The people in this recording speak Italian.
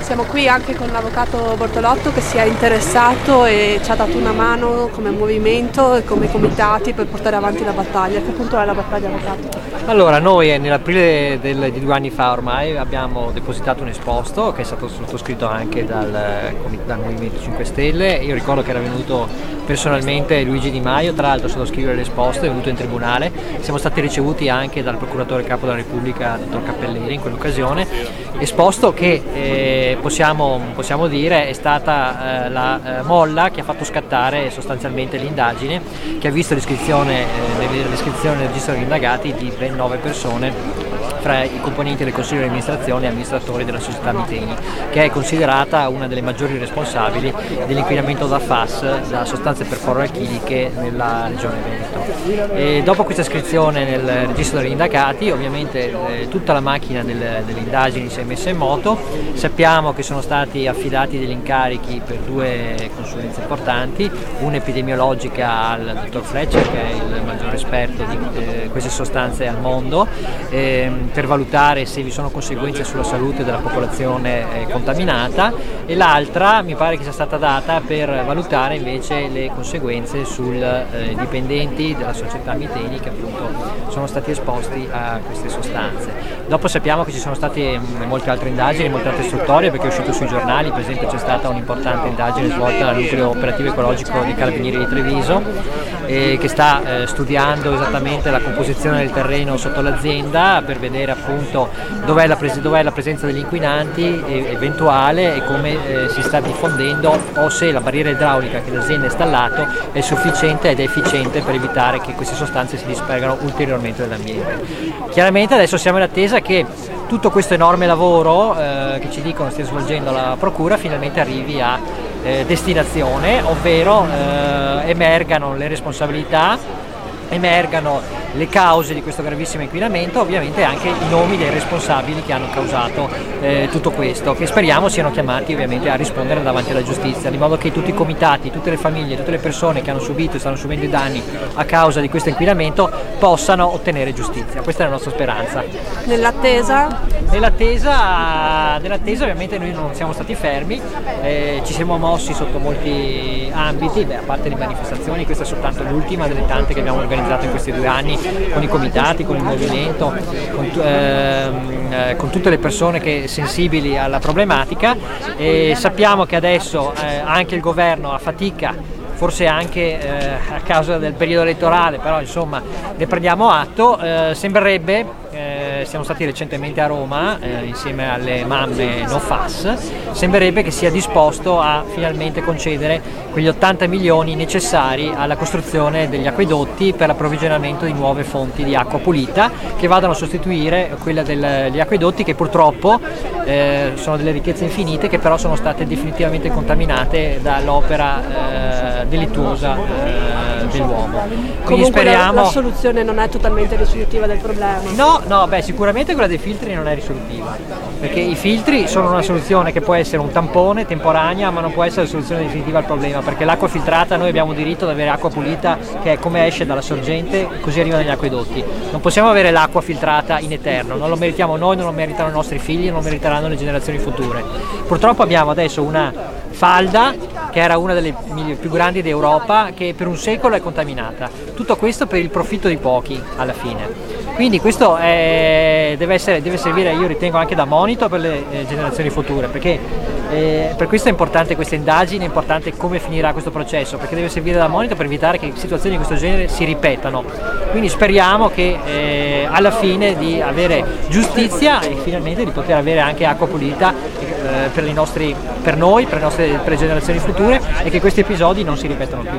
Siamo qui anche con l'avvocato Bortolotto che si è interessato e ci ha dato una mano come movimento e come comitati per portare avanti la battaglia. A che punto è la battaglia, avvocato? Allora, noi nell'aprile di 2 anni fa ormai abbiamo depositato un esposto che è stato sottoscritto anche dal Movimento 5 Stelle. Io ricordo che era venuto personalmente Luigi Di Maio, tra l'altro, a sottoscrivere l'esposto, è venuto in tribunale. Siamo stati ricevuti anche dal procuratore capo della Repubblica, dottor Cappelleri, in quell'occasione. Esposto che possiamo dire è stata la molla che ha fatto scattare sostanzialmente l'indagine, che ha visto l'iscrizione nel registro degli indagati di ben 9 persone fra i componenti del Consiglio di amministrazione e amministratori della società Miteni, che è considerata una delle maggiori responsabili dell'inquinamento da FAS, da sostanze perforalchiliche, nella regione Veneto. E dopo questa iscrizione nel registro degli indagati, ovviamente tutta la macchina delle indagini si è messa in moto. Sappiamo che sono stati affidati degli incarichi per 2 consulenze importanti, una epidemiologica al dottor Fletcher, che è il maggior esperto di queste sostanze al mondo, per valutare se vi sono conseguenze sulla salute della popolazione contaminata, e l'altra mi pare che sia stata data per valutare invece le conseguenze sui dipendenti della società Miteni che appunto sono stati esposti a queste sostanze. Dopo sappiamo che ci sono state molte altre indagini, molte altre istruttorie, perché è uscito sui giornali. Per esempio c'è stata un'importante indagine svolta dal nucleo operativo ecologico dei Carabinieri di Treviso, che sta studiando esattamente la composizione del terreno sotto l'azienda per vedere appunto dov'è la presenza degli inquinanti eventuale e come si sta diffondendo, o se la barriera idraulica che l'azienda ha installato è sufficiente ed efficiente per evitare che queste sostanze si dispergano ulteriormente nell'ambiente. Chiaramente adesso siamo in attesa che tutto questo enorme lavoro che ci dicono stia svolgendo la Procura finalmente arrivi a destinazione, ovvero emergano le responsabilità, emergano le cause di questo gravissimo inquinamento, ovviamente anche i nomi dei responsabili che hanno causato tutto questo, che speriamo siano chiamati ovviamente a rispondere davanti alla giustizia, di modo che tutti i comitati, tutte le famiglie, tutte le persone che hanno subito e stanno subendo i danni a causa di questo inquinamento possano ottenere giustizia. Questa è la nostra speranza. Nell'attesa ovviamente noi non siamo stati fermi, ci siamo mossi sotto molti ambiti, a parte le manifestazioni. Questa è soltanto l'ultima delle tante che abbiamo organizzato in questi 2 anni, con i comitati, con il movimento, con tutte le persone sensibili alla problematica, e sappiamo che adesso anche il governo a fatica, forse anche a causa del periodo elettorale, però insomma ne prendiamo atto. Sembrerebbe, siamo stati recentemente a Roma insieme alle mamme No FAS, sembrerebbe che sia disposto a finalmente concedere quegli 80 milioni necessari alla costruzione degli acquedotti per l'approvvigionamento di nuove fonti di acqua pulita, che vadano a sostituire quella degli acquedotti che purtroppo sono delle ricchezze infinite, che però sono state definitivamente contaminate dall'opera delittuosa dell'uomo. Quindi comunque speriamo... la soluzione non è totalmente risolutiva del problema. No, sicuramente quella dei filtri non è risolutiva, perché i filtri sono una soluzione che può essere un tampone temporanea, ma non può essere la soluzione definitiva al problema, perché l'acqua filtrata, noi abbiamo diritto ad avere acqua pulita che è come esce dalla sorgente, così arriva negli acquedotti. Non possiamo avere l'acqua filtrata in eterno, non lo meritiamo noi, non lo meritano i nostri figli, non lo meriteranno le generazioni future. Purtroppo abbiamo adesso una falda che era una delle più grandi d'Europa, che per un secolo è contaminata. Tutto questo per il profitto di pochi alla fine. Quindi questo deve servire, io ritengo, anche da monito per le generazioni future, perché per questo è importante questa indagine, è importante come finirà questo processo, perché deve servire da monito per evitare che situazioni di questo genere si ripetano. Quindi speriamo che alla fine di avere giustizia e finalmente di poter avere anche acqua pulita per noi, per le generazioni future, e che questi episodi non si ripetano più.